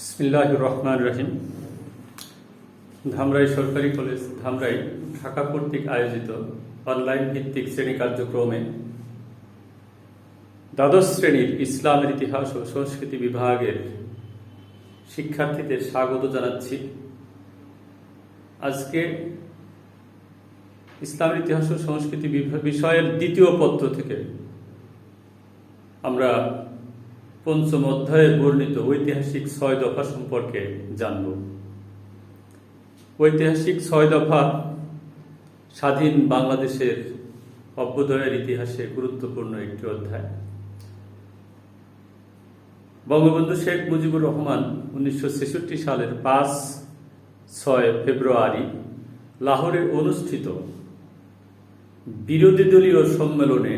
বিসমিল্লাহির রহমানির রহিম। ধামরাই সরকারি কলেজ ধামরাই ঢাকা কর্তৃক আয়োজিত অনলাইন ভিত্তিক শ্রেণী কার্যক্রমে দ্বাদশ শ্রেণীর ইসলামের ইতিহাস ও সংস্কৃতি বিভাগের শিক্ষার্থীদের স্বাগত জানাচ্ছি। আজকে ইসলামের ইতিহাস ও সংস্কৃতি বিষয়ের দ্বিতীয় পত্র থেকে আমরা পঞ্চম অধ্যায়ে বর্ণিত ঐতিহাসিক 6 দফা সম্পর্কে জানব। ঐতিহাসিক 6 দফা স্বাধীন বাংলাদেশের অভ্যুদয়ের ইতিহাসে গুরুত্বপূর্ণ একটি অধ্যায়। বঙ্গবন্ধু শেখ মুজিবুর রহমান 1966 সালের 5-6 ফেব্রুয়ারি লাহোরে অনুষ্ঠিত বিরোধী দলীয় সম্মেলনে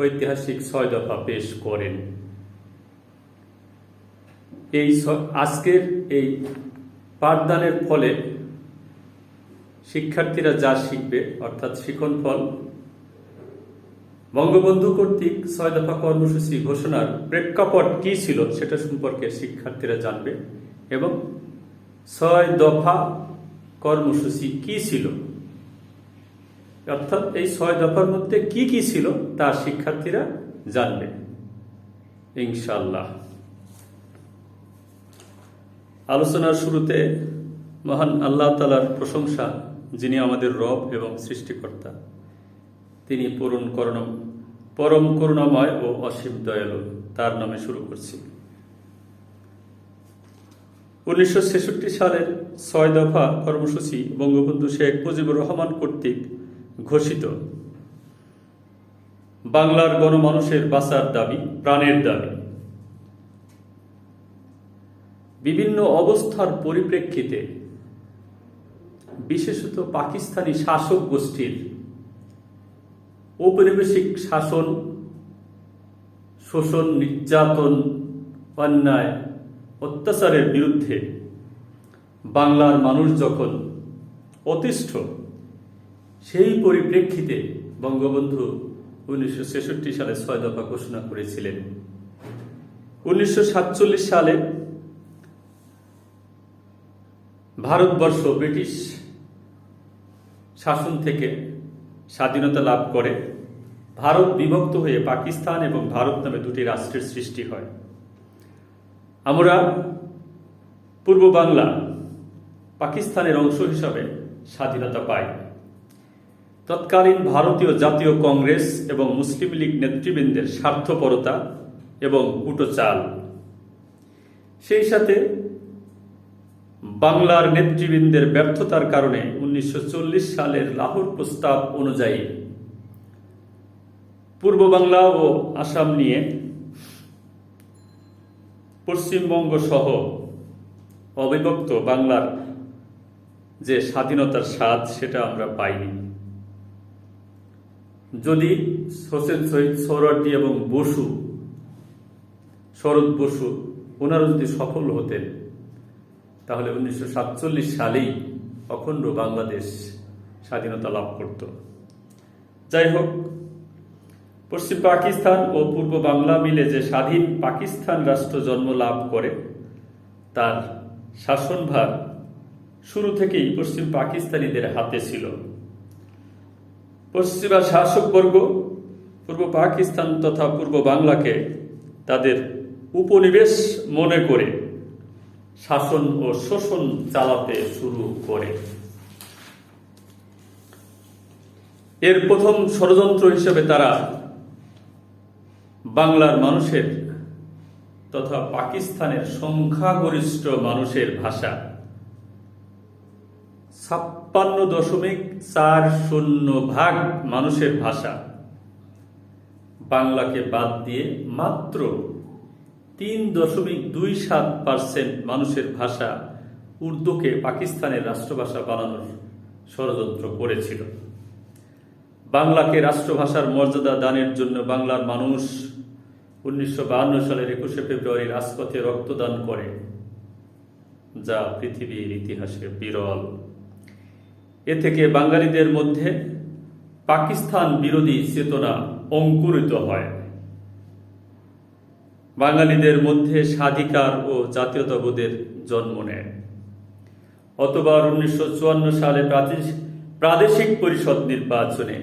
ঐতিহাসিক 6 দফা পেশ করেন। আজকের এই পাঠদানের ফলে শিক্ষার্থীরা যা শিখবে অর্থাৎ শিক্ষণফল বঙ্গবন্ধু কর্তৃক 6 দফা কর্মসূচি ঘোষণার প্রেক্ষাপট কি ছিল সেটা সম্পর্কে শিক্ষার্থীরা জানবে এবং 6 দফা কর্মসূচি কি ছিল অর্থাৎ এই 6 দফার মধ্যে কি কি ছিল তা শিক্ষার্থীরা জানবে ইনশাআল্লাহ। আলোচনার শুরুতে মহান আল্লাহ তাআলার প্রশংসা, যিনি আমাদের রব এবং সৃষ্টিকর্তা। তিনি পরম করুণাময় ও অসীম দয়ালু। তার নামে শুরু করছি। 1966 সালের 6 দফা কর্মসূচি বঙ্গবন্ধু শেখ মুজিবুর রহমান কর্তৃক ঘোষিত বাংলার গণমানুষের বাঁচার দাবি, প্রাণের দাবি। বিভিন্ন অবস্থার পরিপ্রেক্ষিতে বিশেষত পাকিস্তানি শাসক গোষ্ঠীর ঔপনিবেশিক শাসন, শোষণ, নির্যাতন, অন্যায়, অত্যাচারের বিরুদ্ধে বাংলার মানুষ যখন অতিষ্ঠ, সেই পরিপ্রেক্ষিতে বঙ্গবন্ধু 1966 সালে 6 দফা ঘোষণা করেছিলেন। 1947 সালে ভারতবর্ষ ব্রিটিশ শাসন থেকে স্বাধীনতা লাভ করে ভারত বিভক্ত হয়ে পাকিস্তান এবং ভারত নামে দুটি রাষ্ট্রের সৃষ্টি হয়। আমরা পূর্ব বাংলা পাকিস্তানের অংশ হিসাবে স্বাধীনতা পাই। তৎকালীন ভারতীয় জাতীয় কংগ্রেস এবং মুসলিম লীগ নেতৃবৃন্দের স্বার্থপরতা এবং কুটচাল, সেই সাথে বাংলার নেতৃবৃন্দের ব্যর্থতার কারণে 1940 সালের লাহোর প্রস্তাব অনুযায়ী পূর্ব বাংলা ও আসাম নিয়ে পশ্চিমবঙ্গ সহ অবিভক্ত বাংলার যে স্বাধীনতার স্বাদ সেটা আমরা পাইনি। যদি হোসেন শহীদ সোহরাওয়ার্দী এবং শরৎ বসু ওনারা যদি সফল হতেন তাহলে 1947 সালেই অখণ্ড বাংলাদেশ স্বাধীনতা লাভ করত। যাই হোক, পশ্চিম পাকিস্তান ও পূর্ব বাংলা মিলে যে স্বাধীন পাকিস্তান রাষ্ট্র জন্ম লাভ করে, তার শাসনভার শুরু থেকেই পশ্চিম পাকিস্তানিদের হাতে ছিল। পশ্চিমা শাসকবর্গ পূর্ব পাকিস্তান তথা পূর্ব বাংলাকে তাদের উপনিবেশ মনে করে শাসন ও শোষণ চালাতে শুরু করে। এর প্রথম ষড়যন্ত্র হিসেবে তারা বাংলার মানুষের তথা পাকিস্তানের সংখ্যাগরিষ্ঠ মানুষের ভাষা 56.40% মানুষের ভাষা বাংলাকে বাদ দিয়ে মাত্র 3.27% মানুষের ভাষা উর্দুকে পাকিস্তানের রাষ্ট্রভাষা বানানোর ষড়যন্ত্র করেছিল। বাংলাকে রাষ্ট্রভাষার মর্যাদা দানের জন্য বাংলার মানুষ 1952 সালের 21 ফেব্রুয়ারি রাজপথে রক্তদান করে, যা পৃথিবীর ইতিহাসে বিরল। এ থেকে বাঙালিদের মধ্যে পাকিস্তান বিরোধী চেতনা অঙ্কুরিত হয়। বাঙালিদের মধ্যে স্বাধিকার ও জাতীয়তাবোধের জন্ম নেয়। অতবার 1954 সালে প্রাদেশিক পরিষদ নির্বাচনে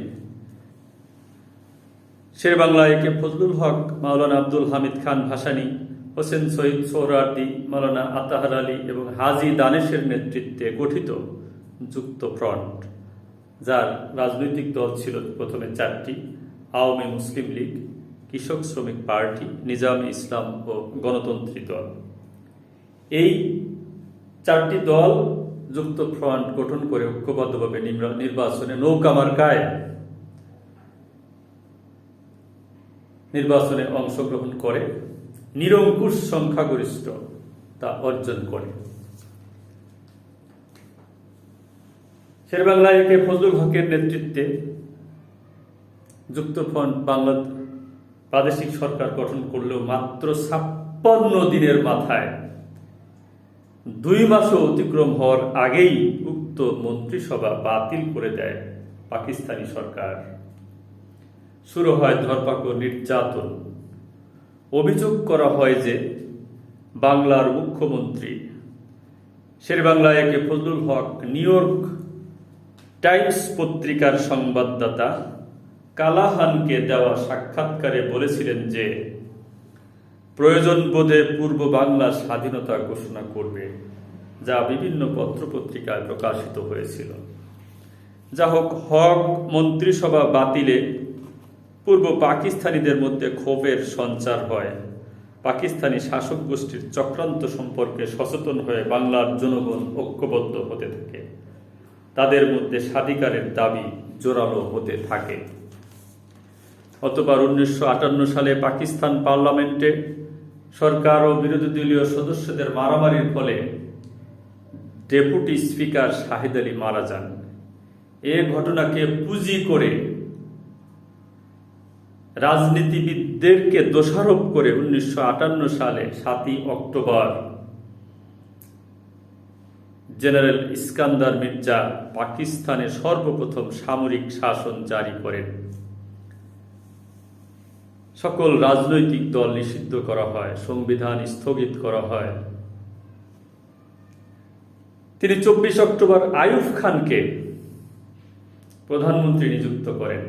শেরেবাংলা একে ফজলুল হক, মাওলানা আব্দুল হামিদ খান ভাসানী, হোসেন শহীদ সোহরাওয়ার্দী, মাওলানা আতাহার আলী এবং হাজী দানেশের নেতৃত্বে গঠিত যুক্ত ফ্রন্ট, যার রাজনৈতিক দল ছিল প্রথমে 4টি: আওয়ামী মুসলিম লীগ, কৃষক শ্রমিক পার্টি, নিজামে ইসলাম ও গণতন্ত্রী দল। এই 4টি দল যুক্ত ফ্রন্ট গঠন করে ঐক্যবদ্ধভাবে নির্বাচনে নৌকা মার্কায় নির্বাচনে অংশগ্রহণ করে নিরঙ্কুশ সংখ্যাগরিষ্ঠতা অর্জন করে। শেরেবাংলা একে ফজলুল হকের নেতৃত্বে যুক্ত ফ্রন্ট বাংলা প্রাদেশিক সরকার গঠন করলেও মাত্র 56 দিনের মাথায় 2 মাসও অতিক্রম হওয়ার আগেই উক্ত মন্ত্রিসভা বাতিল করে দেয় পাকিস্তানি সরকার। শুরু হয় ধরপাকড়, নির্যাতন। অভিযোগ করা হয় যে বাংলার মুখ্যমন্ত্রী শেরেবাংলা একে ফজলুল হক নিউ ইয়র্ক টাইমস পত্রিকার সংবাদদাতা কালাহানকে দেওয়া সাক্ষাৎকারে বলেছিলেন যে প্রয়োজন বোধে পূর্ব বাংলার স্বাধীনতা ঘোষণা করবে, যা বিভিন্ন পত্রপত্রিকায় প্রকাশিত হয়েছিল। যা হোক, হক মন্ত্রিসভা বাতিলে পূর্ব পাকিস্তানিদের মধ্যে ক্ষোভের সঞ্চার হয়। পাকিস্তানি শাসক গোষ্ঠীর চক্রান্ত সম্পর্কে সচেতন হয়ে বাংলার জনগণ ঐক্যবদ্ধ হতে থাকে। তাদের মধ্যে স্বাধিকারের দাবি জোরালো হতে থাকে। অতঃপর 1958 সালে পাকিস্তান পার্লামেন্টে সরকার ও বিরোধী দলীয় সদস্যদের মারামারির ফলে ডেপুটি স্পিকার শাহিদ আলী মারা যান। এ ঘটনাকে পুঁজি করে রাজনীতিবিদদেরকে দোষারোপ করে 1958 সালে 7ই অক্টোবর জেনারেল ইস্কান্দার মির্জা পাকিস্তানে সর্বপ্রথম সামরিক শাসন জারি করেন। সকল রাজনৈতিক দল নিষিদ্ধ করা হয়, সংবিধান স্থগিত করা হয়। তিনি 24 অক্টোবর আইয়ুব খানকে প্রধানমন্ত্রী নিযুক্ত করেন।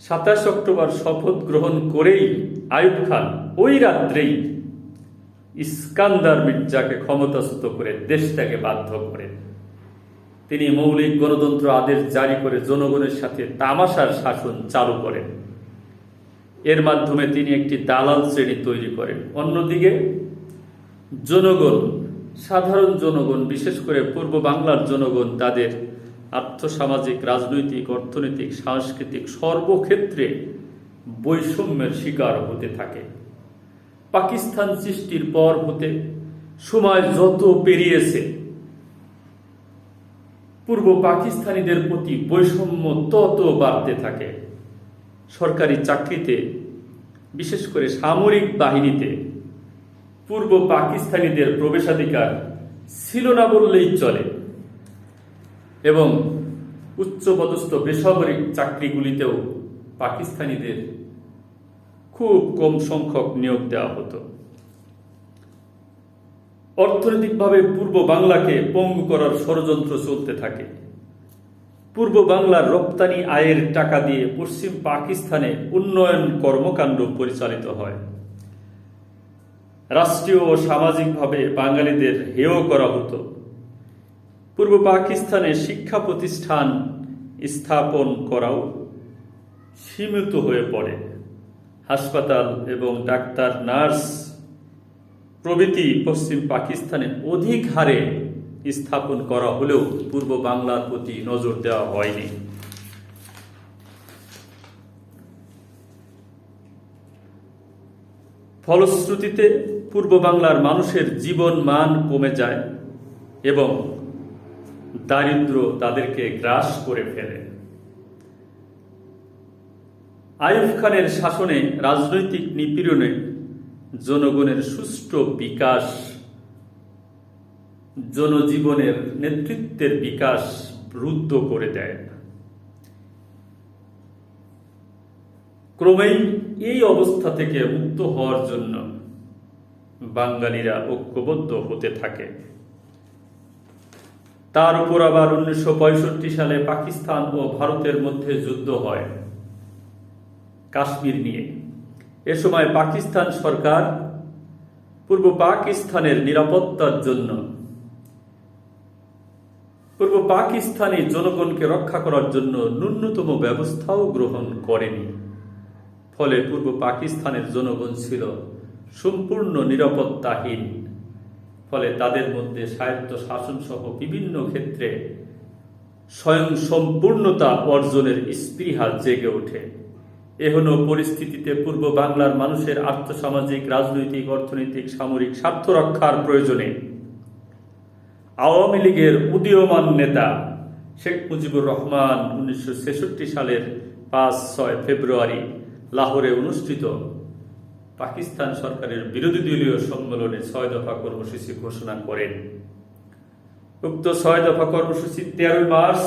27 অক্টোবর শপথ গ্রহণ করেই আইয়ুব খান ওই রাত্রেই ইস্কান্দার মির্জাকে ক্ষমতাচ্যুত করে দেশটাকে বাধ্য করেন। তিনি মৌলিক গণতন্ত্র আদেশ জারি করে জনগণের সাথে তামাশার শাসন চালু করেন। এর মাধ্যমে তিনি একটি দালাল শ্রেণী তৈরি করেন। অন্যদিকে জনগণ, সাধারণ জনগণ, বিশেষ করে পূর্ব বাংলার জনগণ তাদের আর্থসামাজিক, রাজনৈতিক, অর্থনৈতিক, সাংস্কৃতিক সর্বক্ষেত্রে বৈষম্যের শিকার হতে থাকে। পাকিস্তান সৃষ্টির পর হতে সময় যত পেরিয়েছে, পূর্ব পাকিস্তানিদের প্রতি বৈষম্য তত বাড়তে থাকে। সরকারি চাকরিতে, বিশেষ করে সামরিক বাহিনীতে পূর্ব পাকিস্তানিদের প্রবেশাধিকার ছিল না বললেই চলে এবং উচ্চপদস্থ বেসরকারি চাকরিগুলিতেও পাকিস্তানিদের খুব কম সংখ্যক নিয়োগ দেওয়া হতো। অর্থনৈতিকভাবে পূর্ব বাংলাকে পঙ্গু করার ষড়যন্ত্র চলতে থাকে। পূর্ব বাংলার রপ্তানি আয়ের টাকা দিয়ে পশ্চিম পাকিস্তানে উন্নয়ন কর্মকাণ্ড পরিচালিত হয়। রাষ্ট্রীয় ও সামাজিকভাবে বাঙালিদের হেয় করা হতো। পূর্ব পাকিস্তানে শিক্ষা প্রতিষ্ঠান স্থাপন করাও সীমিত হয়ে পড়ে। হাসপাতাল এবং ডাক্তার, নার্স প্রভৃতি পশ্চিম পাকিস্তানে অধিক হারে স্থাপন করা হলেও পূর্ব বাংলার প্রতি নজর দেওয়া হয়নি। ফলশ্রুতিতে পূর্ব বাংলার মানুষের জীবন মান কমে যায় এবং দারিদ্র্য তাদেরকে গ্রাস করে ফেলে। আইয়ুব খানের শাসনে রাজনৈতিক নিপীড়নে জনগণের সুষ্ঠু বিকাশ, জনজীবনের নেতৃত্বের বিকাশ রুদ্ধ করে দেয়। ক্রমেই এই অবস্থা থেকে মুক্ত হওয়ার জন্য বাঙালিরা ঐক্যবদ্ধ হতে থাকে। তার উপর আবার 1965 সালে পাকিস্তান ও ভারতের মধ্যে যুদ্ধ হয় কাশ্মীর নিয়ে। এ সময় পাকিস্তান সরকার পূর্ব পাকিস্তানের নিরাপত্তার জন্য পূর্ব পাকিস্তানি জনগণকে রক্ষা করার জন্য ন্যূনতম ব্যবস্থাও গ্রহণ করেনি। ফলে পূর্ব পাকিস্তানের জনগণ ছিল সম্পূর্ণ নিরাপত্তাহীন। ফলে তাদের মধ্যে স্বায়ত্ত শাসন সহ বিভিন্ন ক্ষেত্রে স্বয়ং সম্পূর্ণতা অর্জনের স্পৃহা জেগে ওঠে। এহেন পরিস্থিতিতে পূর্ব বাংলার মানুষের আর্থসামাজিক, রাজনৈতিক, অর্থনৈতিক, সামরিক স্বার্থ রক্ষার প্রয়োজনে আওয়ামী লীগের উদীয়মান নেতা শেখ মুজিবুর রহমান 1966 সালের 5-6 ফেব্রুয়ারি লাহোরে অনুষ্ঠিত পাকিস্তান সরকারের বিরোধী দলীয় সম্মেলনে 6 দফা কর্মসূচি ঘোষণা করেন। উক্ত 6 দফা কর্মসূচি 13 মার্চ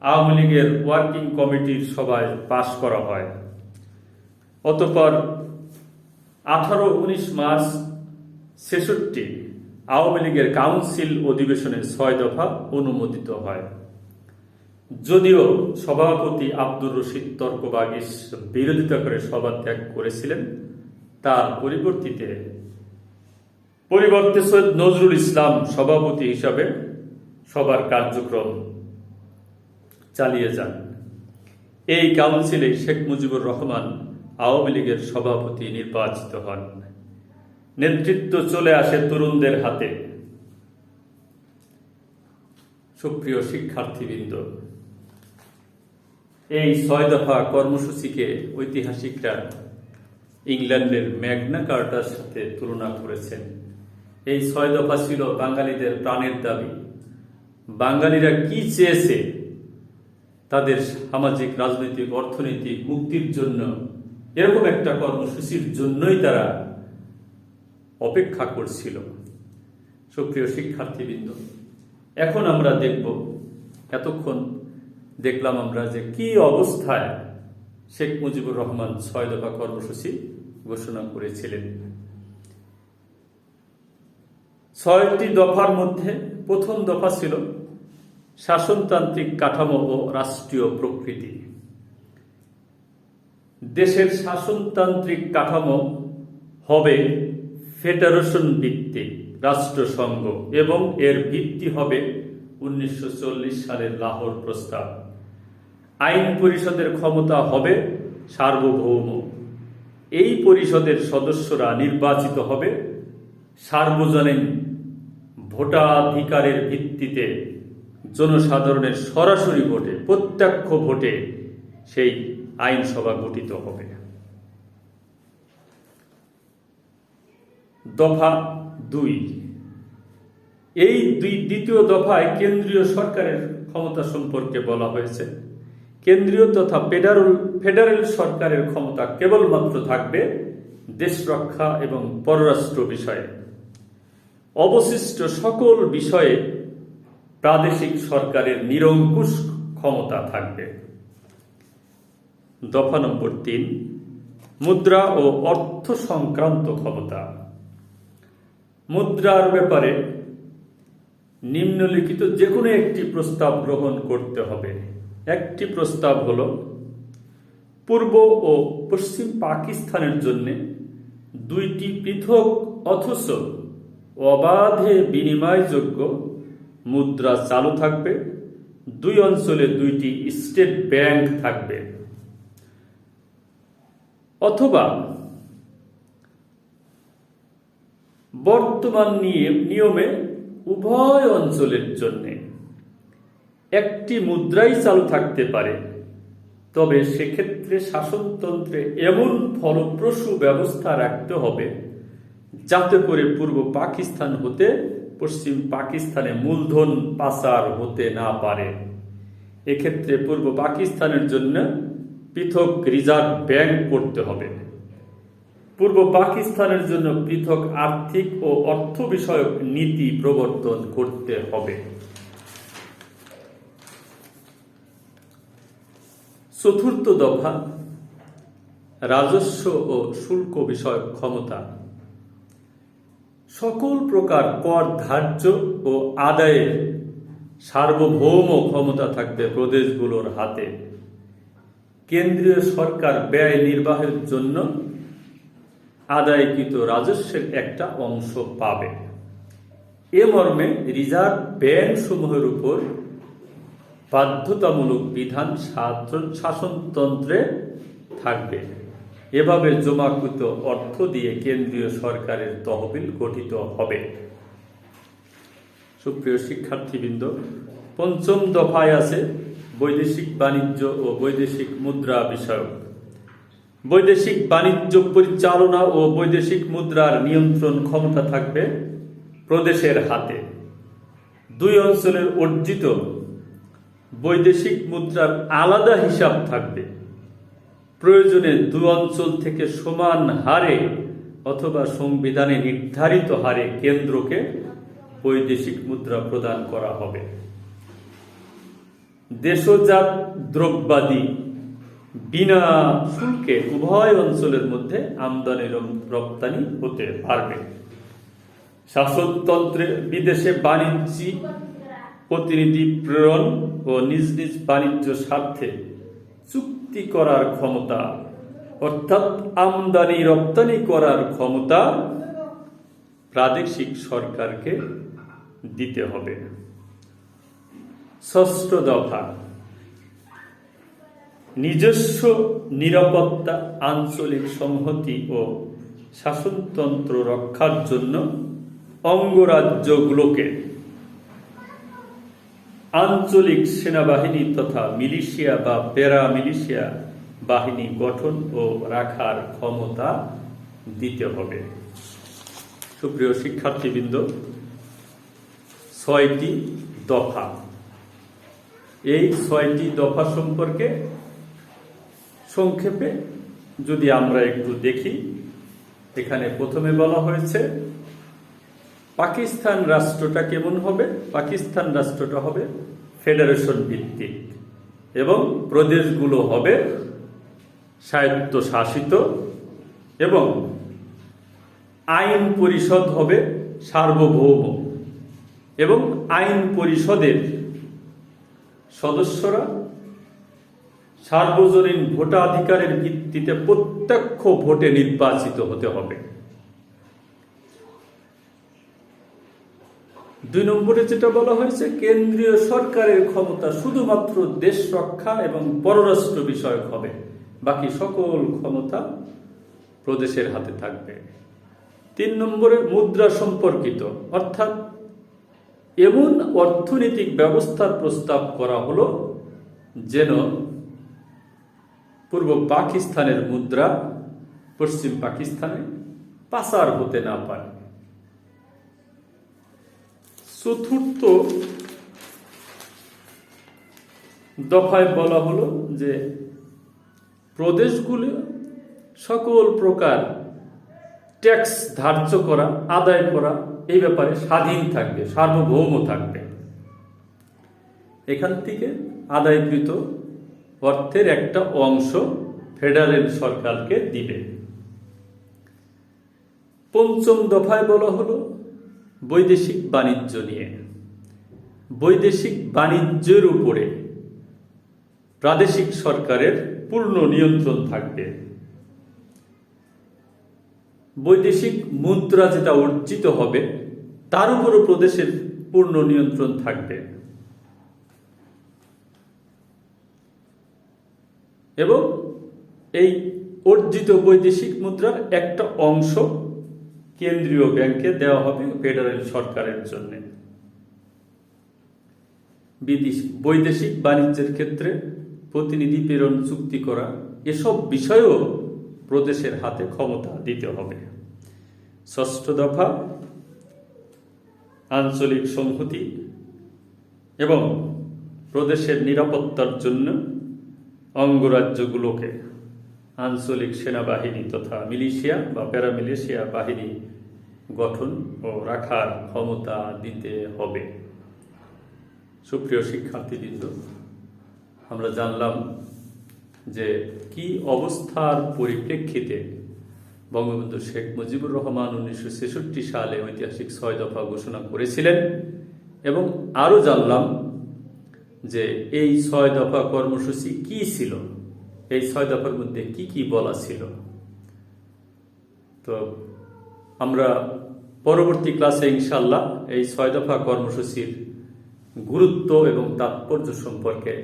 আওয়ামী লীগের ওয়ার্কিং কমিটির সভায় পাশ করা হয়। অতঃপর 18-19 মার্চ 66 আওয়ামী লীগের কাউন্সিল অধিবেশনে 6 দফা অনুমোদিত হয়। যদিও সভাপতি আব্দুর রশিদ তর্কবাগীশ বিরোধিতা করে সভা ত্যাগ করেছিলেন, তার পরিবর্তে সৈয়দ নজরুল ইসলাম সভাপতি হিসাবে সভার কার্যক্রম চালিয়ে যান। এই কাউন্সিলে শেখ মুজিবুর রহমান আওয়ামী লীগের সভাপতি নির্বাচিত হন। নেতৃত্ব চলে আসে তরুণদের হাতে। সুপ্রিয় শিক্ষার্থীবৃন্দ, এই 6 দফা কর্মসূচিকে ঐতিহাসিকরা ইংল্যান্ডের ম্যাগনা কার্টার সাথে তুলনা করেছেন। এই 6 দফা ছিল বাঙালিদের প্রাণের দাবি। বাঙালিরা কি চেয়েছে, তাদের সামাজিক, রাজনৈতিক, অর্থনৈতিক মুক্তির জন্য এরকম একটা কর্মসূচির জন্যই তারা অপেক্ষা করছিল। সুপ্রিয় শিক্ষার্থীবৃন্দ, এখন আমরা এতক্ষণ দেখলাম আমরা যে কি অবস্থায় শেখ মুজিবুর রহমান 6 দফা কর্মসূচি ঘোষণা করেছিলেন। 6টি দফার মধ্যে প্রথম দফা ছিল শাসনতান্ত্রিক কাঠামো ও রাষ্ট্রীয় প্রকৃতি। দেশের শাসনতান্ত্রিক কাঠামো হবে ফেডারেশন ভিত্তিক রাষ্ট্রসংঘ এবং এর ভিত্তি হবে 1940 সালের লাহোর প্রস্তাব। আইন পরিষদের ক্ষমতা হবে সার্বভৌম। এই পরিষদের সদস্যরা নির্বাচিত হবে সার্বজনীন ভোটাধিকারের ভিত্তিতে, জনসাধারণের সরাসরি ভোটে, প্রত্যক্ষ ভোটে সেই আইনসভা গঠিত হবে। দফা 2, এই দ্বিতীয় দফায় কেন্দ্রীয় সরকারের ক্ষমতা সম্পর্কে বলা হয়েছে। কেন্দ্রীয় তথা ফেডারেল সরকারের ক্ষমতা কেবলমাত্র থাকবে দেশ রক্ষা এবং পররাষ্ট্র বিষয়ে। অবশিষ্ট সকল বিষয়ে প্রাদেশিক সরকারের নিরঙ্কুশ ক্ষমতা থাকবে। দফা নম্বর 3, মুদ্রা ও অর্থ সংক্রান্ত ক্ষমতা। মুদ্রার ব্যাপারে নিম্নলিখিত যে কোনো একটি প্রস্তাব গ্রহণ করতে হবে। একটি প্রস্তাব হল পূর্ব ও পশ্চিম পাকিস্তানের জন্য 2টি পৃথক অথচ অবাধে বিনিময়যোগ্য মুদ্রা চালু থাকবে। 2 অঞ্চলে 2টি স্টেট ব্যাংক থাকবে। অথবা বর্তমান নিয়মে উভয় অঞ্চলের জন্য একটি মুদ্রাই চালু থাকতে পারে, তবে সেক্ষেত্রে শাসনতন্ত্রে এমন ফলপ্রসূ ব্যবস্থা রাখতে হবে যাতে করে পূর্ব পাকিস্তান হতে পশ্চিম পাকিস্তানে মূলধন পাচার হতে না পারে। এক্ষেত্রে পূর্ব পাকিস্তানের জন্য পৃথক রিজার্ভ ব্যাংক করতে হবে। পূর্ব পাকিস্তানের জন্য পৃথক আর্থিক ও অর্থ বিষয়ক নীতি প্রবর্তন করতে হবে। চতুর্থ দফা, রাজস্ব ও শুল্ক বিষয়ক ক্ষমতা, সকল প্রকার কর ধার্য ও আদায়ের সার্বভৌম ক্ষমতা থাকবে প্রদেশগুলোর হাতে। কেন্দ্রীয় সরকার ব্যয় নির্বাহের জন্য আদায়কৃত রাজস্বের একটা অংশ পাবে। এ মর্মে রিজার্ভ ব্যাংক সমূহের উপর বাধ্যতামূলক বিধান শাসনতন্ত্রে থাকবে। এভাবে জমাকৃত অর্থ দিয়ে কেন্দ্রীয় সরকারের তহবিল গঠিত হবে। সুপ্রিয় শিক্ষার্থীবৃন্দ, পঞ্চম দফায় আছে বৈদেশিক বাণিজ্য ও বৈদেশিক মুদ্রা বিষয়ক। বৈদেশিক বাণিজ্য পরিচালনা ও বৈদেশিক মুদ্রার নিয়ন্ত্রণ ক্ষমতা থাকবে প্রদেশের হাতে। দুই অঞ্চলের অর্জিত বৈদেশিক মুদ্রার আলাদা হিসাব থাকবে। প্রয়োজনে দুই অঞ্চল থেকে সমান হারে অথবা সংবিধানে নির্ধারিত হারে কেন্দ্রকে বৈদেশিক মুদ্রা প্রদান করা হবে। দেশজাত দ্রব্যাদি বিনা শুল্কে উভয় অঞ্চলের মধ্যে আমদানি রপ্তানি হতে পারবে। শাসনতন্ত্রে বিদেশে বাণিজ্যিক প্রতিনিধি প্রেরণ ও নিজ নিজ বাণিজ্য স্বার্থে চুক্তি করার ক্ষমতা, অর্থাৎ আমদানি রপ্তানি করার ক্ষমতা প্রাদেশিক সরকারকে দিতে হবে। ষষ্ঠ দফা, নিজস্ব নিরাপত্তা, আঞ্চলিক সংহতি ও শাসনতন্ত্র রক্ষার জন্য অঙ্গরাজ্যগুলোকে আঞ্চলিক সেনাবাহিনী তথা মিলিশিয়া বা প্যারা মিলিশিয়া বাহিনী গঠন ও রাখার ক্ষমতা দিতে হবে। সুপ্রিয় শিক্ষার্থীবৃন্দ, 6টি দফা। এই 6টি দফা সম্পর্কে সংক্ষেপে যদি আমরা একটু দেখি, এখানে প্রথমে বলা হয়েছে পাকিস্তান রাষ্ট্রটা কেমন হবে। পাকিস্তান রাষ্ট্রটা হবে ফেডারেশন ভিত্তিক এবং প্রদেশগুলো হবে স্বায়ত্তশাসিত এবং আইন পরিষদ হবে সার্বভৌম এবং আইন পরিষদের সদস্যরা সার্বজনীন ভোটাধিকারের ভিত্তিতে প্রত্যক্ষ ভোটে নির্বাচিত হতে হবে। 2 নম্বরে যেটা বলা হয়েছে, কেন্দ্রীয় সরকারের ক্ষমতা শুধুমাত্র দেশ রক্ষা এবং পররাষ্ট্র বিষয়ক হবে, বাকি সকল ক্ষমতা প্রদেশের হাতে থাকবে। 3 নম্বরে মুদ্রা সম্পর্কিত, অর্থাৎ এমন অর্থনৈতিক ব্যবস্থার প্রস্তাব করা হলো যেন পূর্ব পাকিস্তানের মুদ্রা পশ্চিম পাকিস্তানে পাচার হতে না পারে। 4র্থ দফায় বলা হলো যে প্রদেশগুলো সকল প্রকার ট্যাক্স ধার্য করা, আদায় করা এই ব্যাপারে স্বাধীন থাকবে, সার্বভৌম থাকবে। এখান থেকে আদায়কৃত অর্থের একটা অংশ ফেডারেল সরকারকে দিবে। 5ম দফায় বলা হলো বৈদেশিক বাণিজ্য নিয়ে। বৈদেশিক বাণিজ্যের উপরে প্রাদেশিক সরকারের পূর্ণ নিয়ন্ত্রণ থাকবে। বৈদেশিক মুদ্রা যেটা অর্জিত হবে তার উপরও প্রদেশের পূর্ণ নিয়ন্ত্রণ থাকবে এবং এই অর্জিত বৈদেশিক মুদ্রার একটা অংশ কেন্দ্রীয় ব্যাংকে দেওয়া হবে ফেডারেল সরকারের জন্য। বৈদেশিক বাণিজ্যের ক্ষেত্রে প্রতিনিধি প্রেরণ চুক্তি করা এসব বিষয়েও প্রদেশের হাতে ক্ষমতা দিতে হবে। 6ষ্ঠ দফা, আঞ্চলিক সংহতি এবং প্রদেশের নিরাপত্তার জন্য অঙ্গরাজ্যগুলোকে আঞ্চলিক সেনাবাহিনী তথা মিলিশিয়া বা প্যারামিলিশিয়া বাহিনী গঠন ও রাখার ক্ষমতা দিতে হবে। সুপ্রিয় শিক্ষার্থীবৃন্দ, আমরা জানলাম যে কি অবস্থার পরিপ্রেক্ষিতে বঙ্গবন্ধু শেখ মুজিবুর রহমান 1966 সালে ঐতিহাসিক 6 দফা ঘোষণা করেছিলেন, এবং আরও জানলাম যে এই 6 দফা কর্মসূচি কি ছিল, এই 6 দফার মধ্যে কি কি বলা ছিল। তো আমরা পরবর্তী ক্লাসে ইনশাল্লাহ এই 6 দফা কর্মসূচির গুরুত্ব এবং তাৎপর্য সম্পর্কে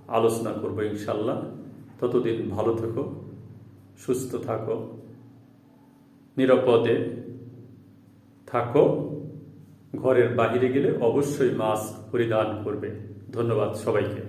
আলোচনা করব ইনশাল্লাহ। ততদিন ভালো থেকো, সুস্থ থাকো, নিরাপদে থাকো। ঘরের বাহিরে গেলে অবশ্যই মাস্ক পরিধান করবে। ধন্যবাদ সবাইকে।